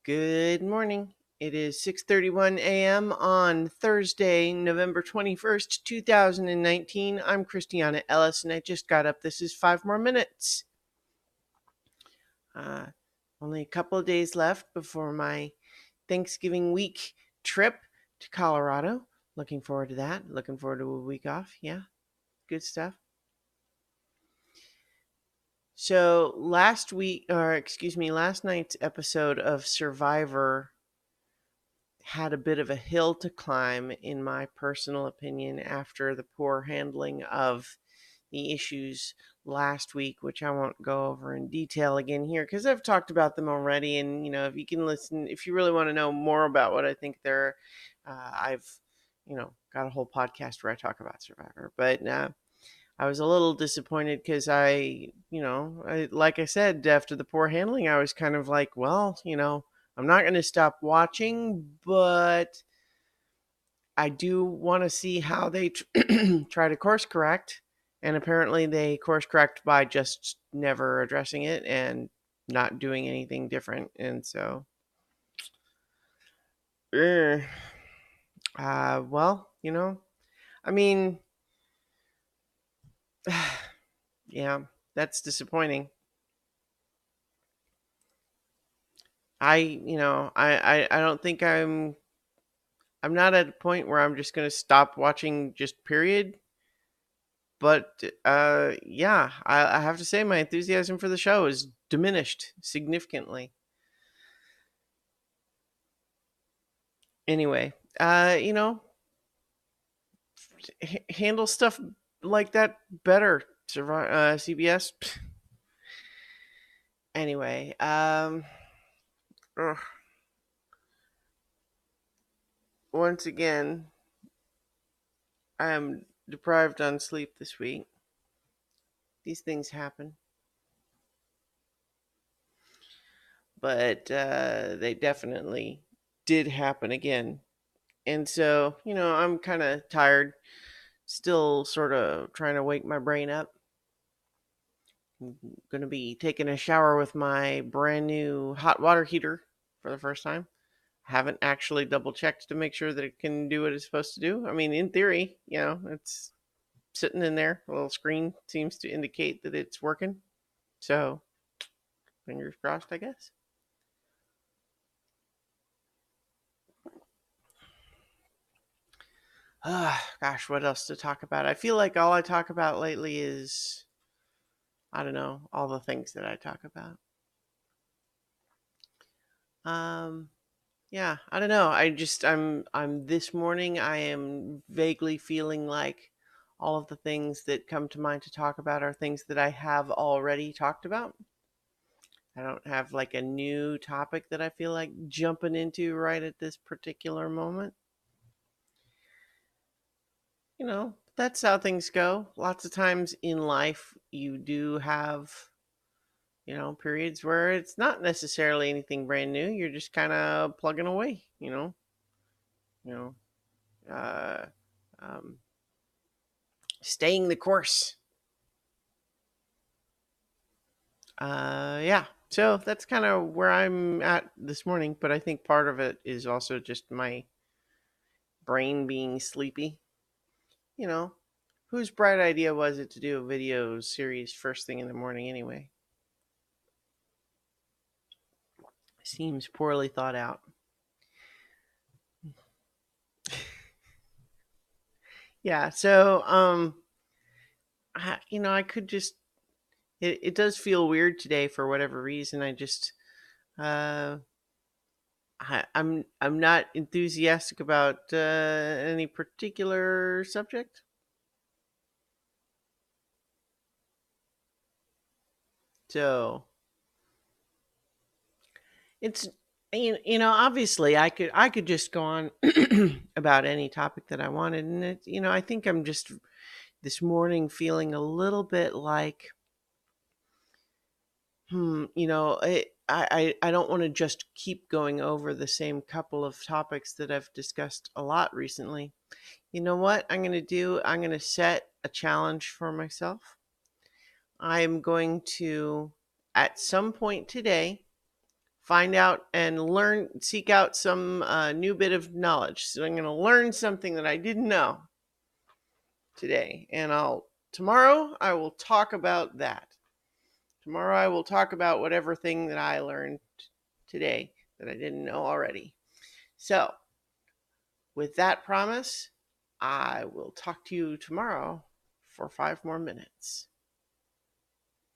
Good morning. It is 6:31 a.m. on Thursday, November 21st, 2019. I'm Christiana Ellis and I just got up. This is 5 more minutes. Uh, Only a couple of days left before my Thanksgiving week trip to Colorado. Looking forward to that. Looking forward to a week off. Yeah, good stuff. So last night's episode of Survivor had a bit of a hill to climb, in my personal opinion, after the poor handling of the issues last week, which I won't go over in detail again here because I've talked about them already. And, if you can listen, if you really want to know more about what I think I've, got a whole podcast where I talk about Survivor. But I was a little disappointed because like I said, after the poor handling, I was kind of like, well, I'm not going to stop watching, but I do want to see how they try to course correct. And apparently they course correct by just never addressing it and not doing anything different. And so, uh, well, I mean, yeah, that's disappointing. I don't think I'm not at a point where I'm just going to stop watching just period. But yeah, I have to say my enthusiasm for the show is diminished significantly. Anyway, handle stuff like that better. CBS. Anyway, ugh. Once again, I am deprived on sleep this week. These things happen. But they definitely did happen again. And so, I'm kind of tired, still sort of trying to wake my brain up. I'm going to be taking a shower with my brand new hot water heater for the first time. I haven't actually double checked to make sure that it can do what it's supposed to do. I mean, in theory, it's sitting in there. A little screen seems to indicate that it's working. So, fingers crossed, I guess. Gosh, what else to talk about? I feel like all I talk about lately is, I don't know, all the things that I talk about. Um, yeah, I don't know. I'm this morning I am vaguely feeling like all of the things that come to mind to talk about are things that I have already talked about. I don't have like a new topic that I feel like jumping into right at this particular moment. That's how things go. Lots of times in life, you do have, periods where it's not necessarily anything brand new. You're just kind of plugging away, you know, uh, um, staying the course. Yeah. So that's kind of where I'm at this morning. But I think part of it is also just my brain being sleepy. You know, whose bright idea was it to do a video series first thing in the morning anyway? Seems poorly thought out. Yeah. So, I could just. It does feel weird today for whatever reason. Uh, I'm not enthusiastic about any particular subject. So it's obviously I could just go on about any topic that I wanted, and I think I'm just this morning feeling a little bit like I don't want to just keep going over the same couple of topics that I've discussed a lot recently. You know what I'm going to do? I'm going to set a challenge for myself. I'm going to, at some point today, find out and seek out some new bit of knowledge. So I'm going to learn something that I didn't know today, and tomorrow I will talk about that. Tomorrow I will talk about whatever thing that I learned today that I didn't know already. So, with that promise, I will talk to you tomorrow for 5 more minutes.